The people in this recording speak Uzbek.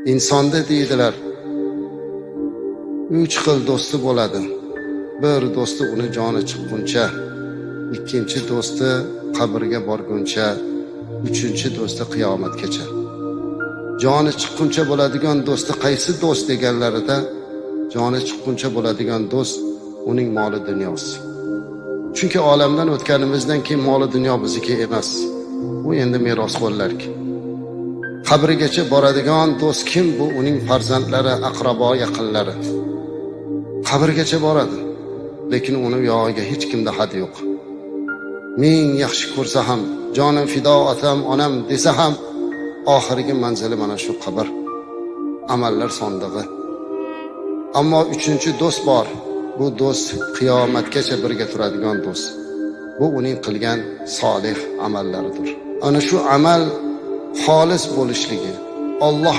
insonda deydilar 3 xil do'sti bo'ladi. Bir do'sti uni joni chiqquncha, ikkinchi do'sti qabrga borguncha, uchinchi do'sti qiyomatgacha. Joni chiqquncha bo'ladigan do'sti qaysi do'st deganlarida, joni chiqquncha bo'ladigan do'st uning moli dunyosi. Chunki olamdan o'tganimizdan keyin moli dunyo bizniki emas. U endi merosxo'rlarki. Qabrigacha boradigan do'st kim? Bu uning farzandlari, aqrabo, yaqinlari. Qabrgacha boradi, lekin uni yog'iga hech kimda had yo'q. Ming yaxshi ko'rsa ham, jonim fido otam, onam desa ham, oxirgi manzili mana shu qabr, amallar sondig'i. Ammo uchinchi do'st bor. Bu do'st qiyomatgacha birga turadigan do'st. Bu uning qilgan solih amallaridir. Ana shu amal xolis bo'lishligi, Alloh